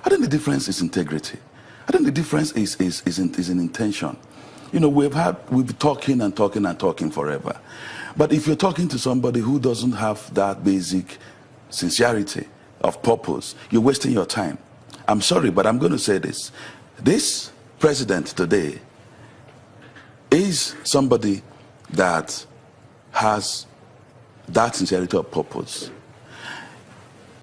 I think the difference is integrity. I think the difference is in intention. You know, we've been talking and talking and talking forever. But if you're talking to somebody who doesn't have that basic sincerity of purpose, you're wasting your time. I'm sorry, but I'm going to say this. This president today is somebody that has that sincerity of purpose.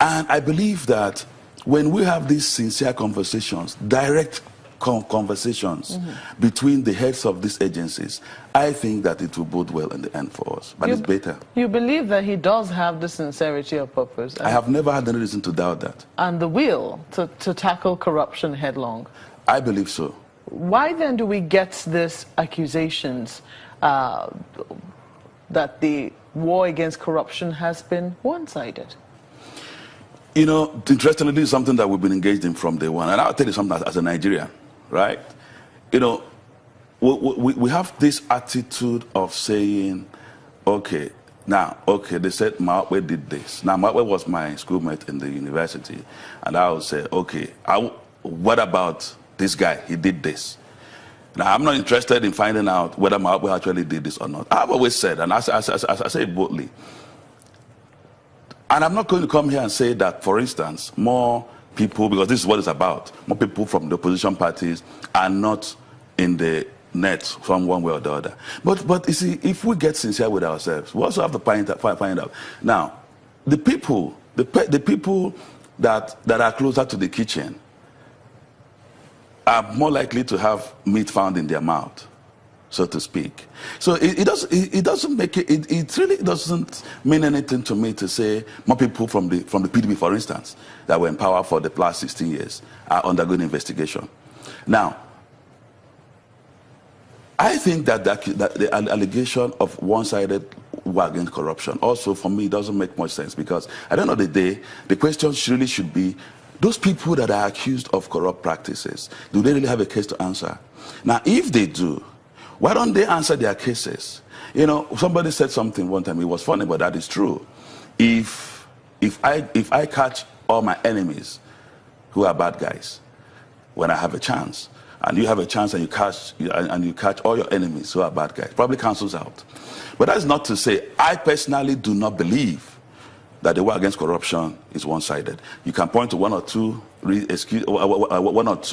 And I believe that when we have these sincere conversations, direct conversations between the heads of these agencies, I think that it will bode well in the end for us. But it's better. You believe that he does have the sincerity of purpose? I have never had any reason to doubt that. And the will to tackle corruption headlong? I believe so. Why then do we get these accusations that the war against corruption has been one-sided? You know, interestingly, this is something that we've been engaged in from day one. And I'll tell you something as a Nigerian, right? You know, we have this attitude of saying, okay, they said Mawe did this. Now, Mawe was my schoolmate in the university. And I would say, okay, what about this guy? He did this. Now, I'm not interested in finding out whether Mawe actually did this or not. I've always said, and I say it boldly, and I'm not going to come here and say that, for instance, more people, because this is what it's about, more people from the opposition parties are not in the net from one way or the other. But you see, if we get sincere with ourselves, we also have to find out. Now, the people that are closer to the kitchen are more likely to have meat found in their mouth, so to speak. So it really doesn't mean anything to me to say more people from the PDP, for instance, that were in power for the past 16 years are undergoing investigation. Now, I think that the allegation of one-sided war against corruption also, for me, doesn't make much sense, because at the end of the day, the question really should be, those people that are accused of corrupt practices, do they really have a case to answer? Now, if they do, why don't they answer their cases? You know, somebody said something one time, it was funny, but that is true. If I catch all my enemies who are bad guys, when I have a chance, and you have a chance and you catch all your enemies who are bad guys, probably cancels out. But that's not to say, I personally do not believe that the war against corruption is one-sided. You can point to one or two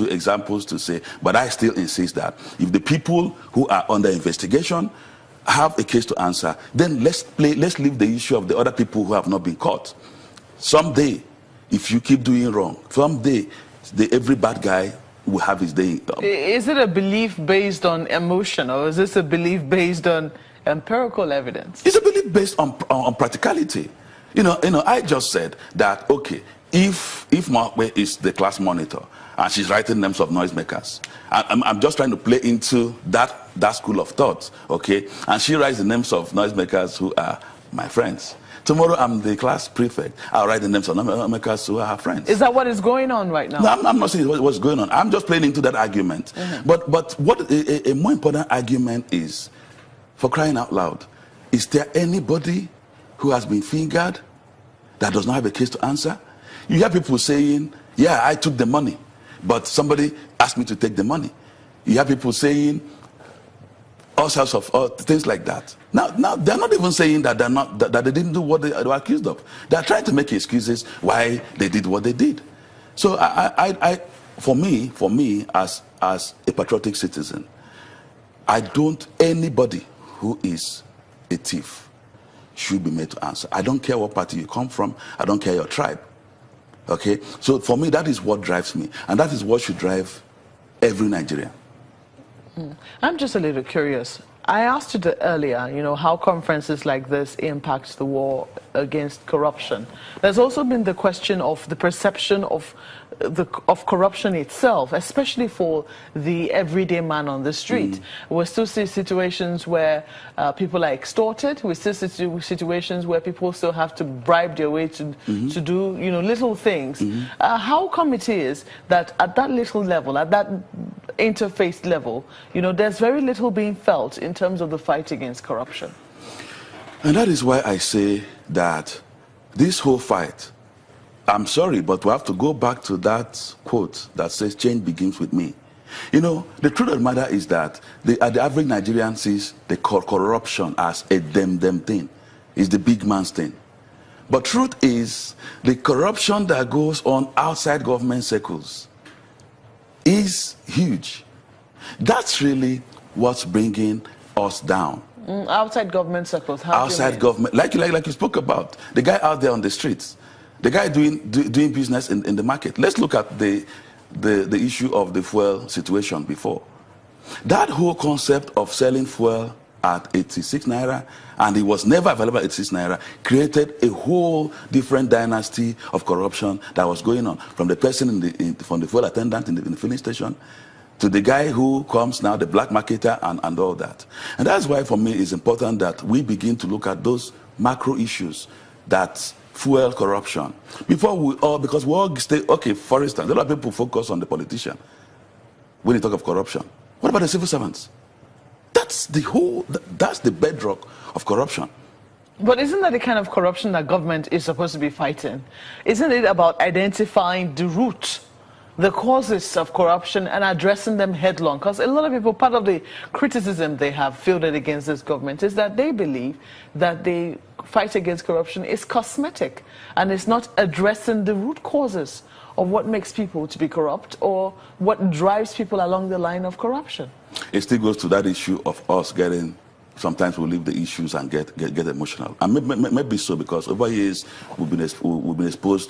examples to say, but I still insist that if the people who are under investigation have a case to answer, then let's leave the issue of the other people who have not been caught. Someday, if you keep doing wrong, someday every bad guy will have his day. Is it a belief based on emotion, or is this a belief based on empirical evidence? It's a belief based on practicality. You know, I just said that, okay, if Mawe is the class monitor and she's writing names of noisemakers, I'm just trying to play into that school of thought, okay? And she writes the names of noisemakers who are my friends. Tomorrow I'm the class prefect. I'll write the names of noisemakers who are her friends. Is that what is going on right now? No, I'm not saying what's going on. I'm just playing into that argument. But what a more important argument is, for crying out loud, is there anybody who has been fingered that does not have a case to answer? You hear people saying, yeah, I took the money, but somebody asked me to take the money. You hear people saying all sorts of things like that. Now they're not even saying that that they didn't do what they were accused of. They're trying to make excuses why they did what they did. So for me as a patriotic citizen, anybody who is a thief should be made to answer. I don't care what party you come from. I don't care your tribe. Okay? So for me, that is what drives me. And that is what should drive every Nigerian. I'm just a little curious. I asked you earlier, you know, how conferences like this impact the war against corruption. There's also been the question of the perception of corruption itself, especially for the everyday man on the street. We still see situations where people are extorted. We still see situations where people still have to bribe their way to do, you know, little things. How come it is that at that little level, at that interface level, you know, there's very little being felt in terms of the fight against corruption? And that is why I say that this whole fight I'm sorry, but we have to go back to that quote that says change begins with me. You know, the truth of the matter is that the average Nigerian sees the corruption as a them thing. It's the big man's thing. But truth is, the corruption that goes on outside government circles is huge. That's really what's bringing us down. Outside government circles. How Outside government, like you spoke about, the guy out there on the streets, the guy doing business in the market. Let's look at the issue of the fuel situation before. That whole concept of selling fuel at 86 naira, and it was never available at 86 naira, created a whole different dynasty of corruption that was going on, from the person from the fuel attendant in the filling station to the guy who comes now, the black marketer, and all that. And that's why, for me, it's important that we begin to look at those macro issues that fuel corruption. Because we all stay, okay, for instance, a lot of people focus on the politician when you talk of corruption. What about the civil servants? That's the bedrock of corruption. But isn't that the kind of corruption that government is supposed to be fighting? Isn't it about identifying the root, the causes of corruption, and addressing them headlong? Because a lot of people, part of the criticism they have fielded against this government is that they believe that the fight against corruption is cosmetic and it's not addressing the root causes of what makes people to be corrupt or what drives people along the line of corruption. It still goes to that issue of us getting, sometimes we leave the issues and get emotional. And maybe so, because over years we've been exposed